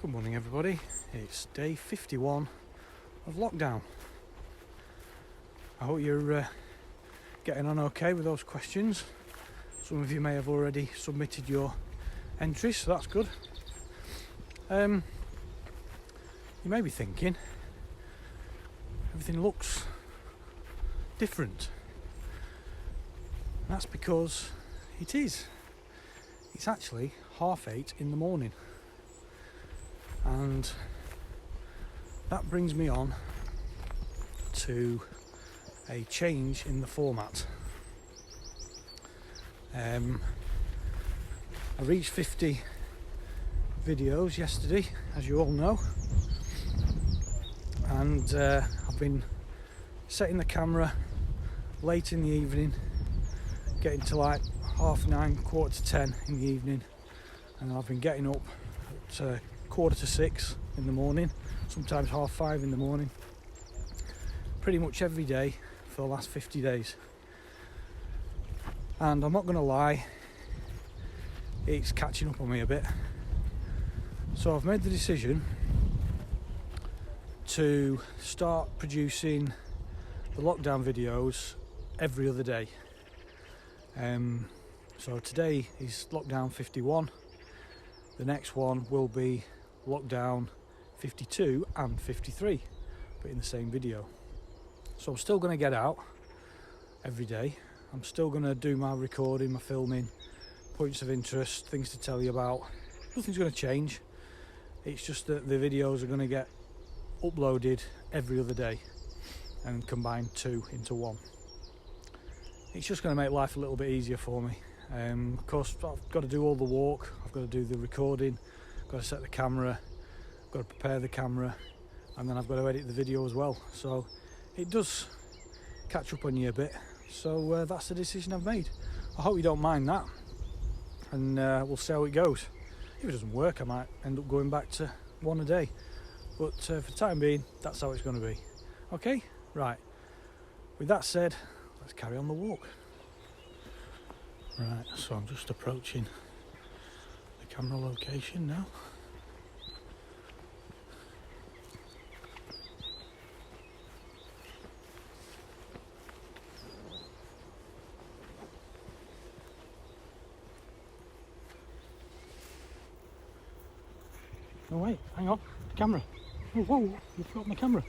Good morning everybody, it's day 51 of lockdown. I hope you're getting on okay with those questions. Some of you may have already submitted your entries, so that's good. You may be thinking, everything looks different. That's because it is. It's actually 8:30 in the morning. And that brings me on to a change in the format. I reached 50 videos yesterday, as you all know, and I've been setting the camera late in the evening, getting to like 9:30, 9:45 in the evening, and then I've been getting up at 5:45 in the morning, sometimes 5:30 in the morning, pretty much every day for the last 50 days. And I'm not going to lie, it's catching up on me a bit. So I've made the decision to start producing the lockdown videos every other day. So today is lockdown 51. The next one will be lockdown 52 and 53, but in the same video. So I'm still going to get out every day. I'm still going to do my recording, my filming, points of interest, things to tell you about. Nothing's going to change. It's just that the videos are going to get uploaded every other day and combine two into one. It's just going to make life a little bit easier for me. Of course, I've got to do all the work, I've got to do the recording, I've got to set the camera, I've got to prepare the camera, and then I've got to edit the video as well. So it does catch up on you a bit. So that's the decision I've made. I hope you don't mind that, and we'll see how it goes. If it doesn't work, I might end up going back to one a day. But for the time being, that's how it's going to be. Okay? Right. With that said, let's carry on the walk. Right, so I'm just approaching the camera location now. Oh wait, hang on, the camera. Oh, whoa, you forgot my camera.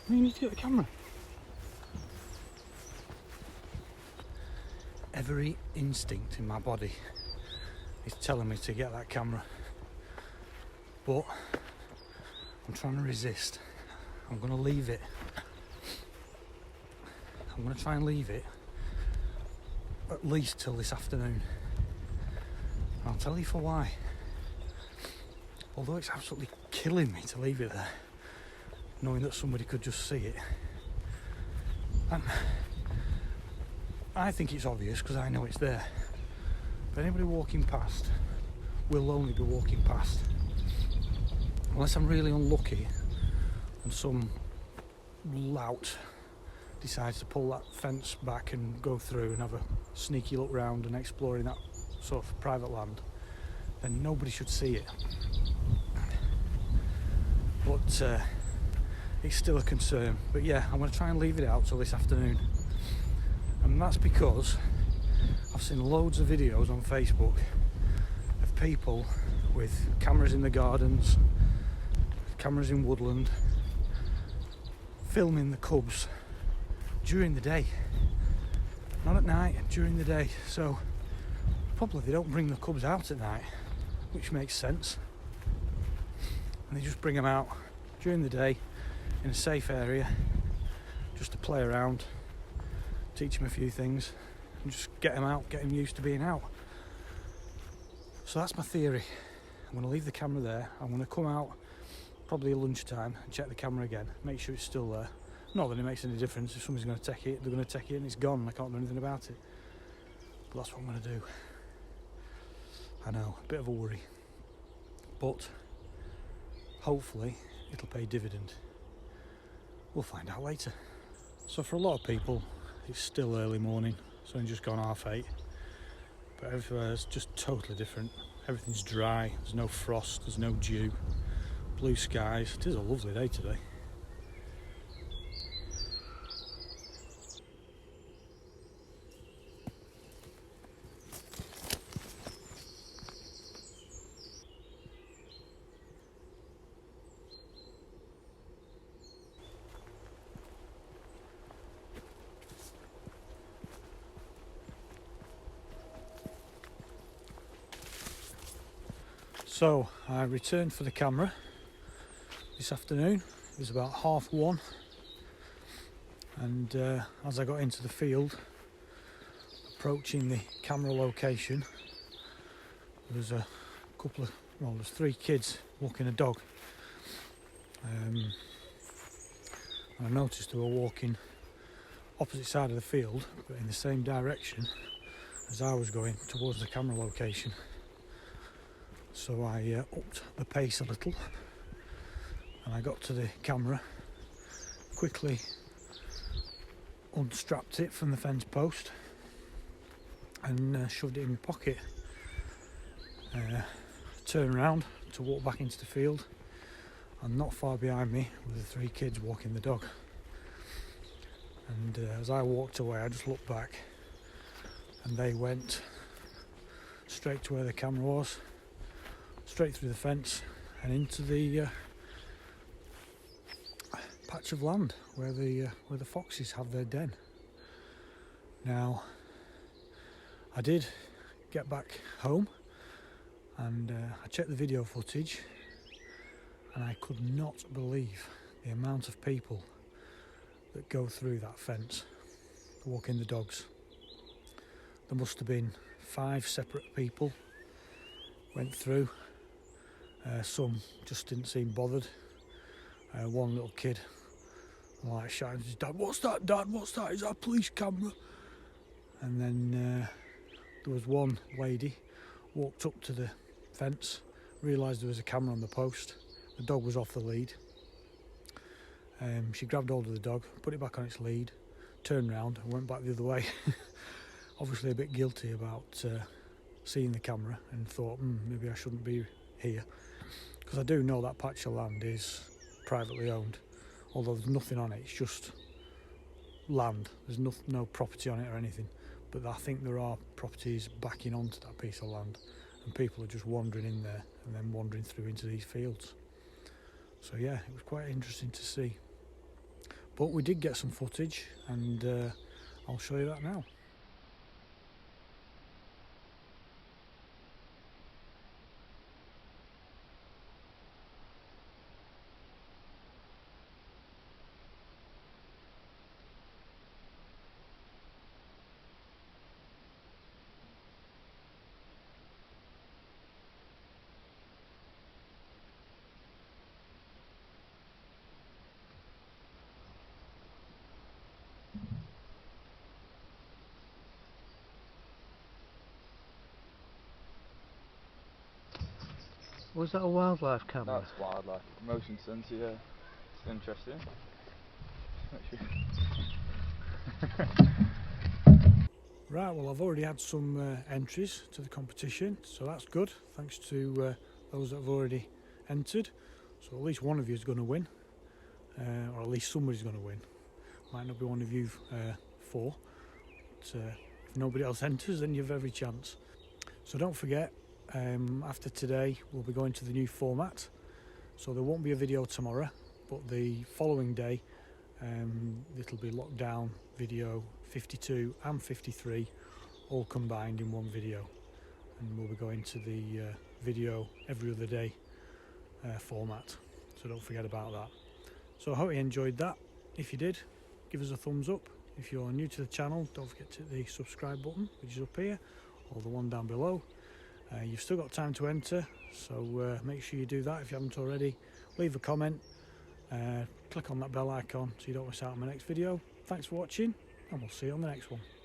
You need to get the camera. Every instinct in my body is telling me to get that camera, but I'm trying to resist. I'm going to leave it. I'm going to try and leave it at least till this afternoon. And I'll tell you for why. Although it's absolutely killing me to leave it there, knowing that somebody could just see it. And I think it's obvious because I know it's there. But anybody walking past will only be walking past. Unless I'm really unlucky and some lout decides to pull that fence back and go through and have a sneaky look round and exploring that sort of private land, then nobody should see it. But it's still a concern. But yeah, I'm going to try and leave it out till this afternoon. And that's because I've seen loads of videos on Facebook of people with cameras in the gardens, cameras in woodland, filming the cubs during the day. Not at night, during the day. So probably they don't bring the cubs out at night, which makes sense. And they just bring them out during the day in a safe area just to play around, teach them a few things, and just get them out, get them used to being out. So that's my theory. I'm going to leave the camera there. I'm going to come out probably at lunchtime and check the camera again, make sure it's still there. Not that it makes any difference. If somebody's going to take it, they're going to take it and it's gone and I can't do anything about it. But that's what I'm going to do. I know, a bit of a worry. But hopefully it'll pay dividend. We'll find out later. So for a lot of people, it's still early morning, so it's just gone 8:30. But everywhere's just totally different. Everything's dry, there's no frost, there's no dew, blue skies. It is a lovely day today. So I returned for the camera this afternoon. It was about 1:30, and as I got into the field, approaching the camera location, there was a couple of, well, there's 3 kids walking a dog, and I noticed they were walking opposite side of the field, but in the same direction as I was going towards the camera location. So I upped the pace a little, and I got to the camera, quickly unstrapped it from the fence post and shoved it in my pocket. Turned around to walk back into the field, and not far behind me were the 3 kids walking the dog. And as I walked away, I just looked back, and they went straight to where the camera was, straight through the fence and into the patch of land where the foxes have their den. Now, I did get back home, and I checked the video footage, and I could not believe the amount of people that go through that fence walking the dogs. There must have been 5 separate people went through. Some just didn't seem bothered. One little kid, like, shouting to his dad, "What's that, Dad? What's that? Is that a police camera?" And then there was one lady walked up to the fence, realised there was a camera on the post. The dog was off the lead. She grabbed hold of the dog, put it back on its lead, turned round and went back the other way. Obviously a bit guilty about seeing the camera, and thought, maybe I shouldn't be here, because I do know that patch of land is privately owned, although there's nothing on it. It's just land. There's no property on it or anything, but I think there are properties backing onto that piece of land, and people are just wandering in there and then wandering through into these fields. So yeah, it was quite interesting to see. But we did get some footage, and I'll show you that now. Was that a wildlife camera? That's wildlife. Motion sensor, yeah. It's interesting. Right, well, I've already had some entries to the competition, so that's good. Thanks to those that have already entered. So at least one of you is going to win, or at least somebody's going to win. Might not be one of you 4, but if nobody else enters, then you've every chance. So don't forget, after today we'll be going to the new format, so there won't be a video tomorrow, but the following day it'll be lockdown video 52 and 53 all combined in one video, and we'll be going to the video every other day format, so don't forget about that. So I hope you enjoyed that. If you did, give us a thumbs up. If you're new to the channel, don't forget to hit the subscribe button, which is up here, or the one down below. You've still got time to enter, so make sure you do that if you haven't already. Leave a comment, click on that bell icon so you don't miss out on my next video. Thanks for watching, and we'll see you on the next one.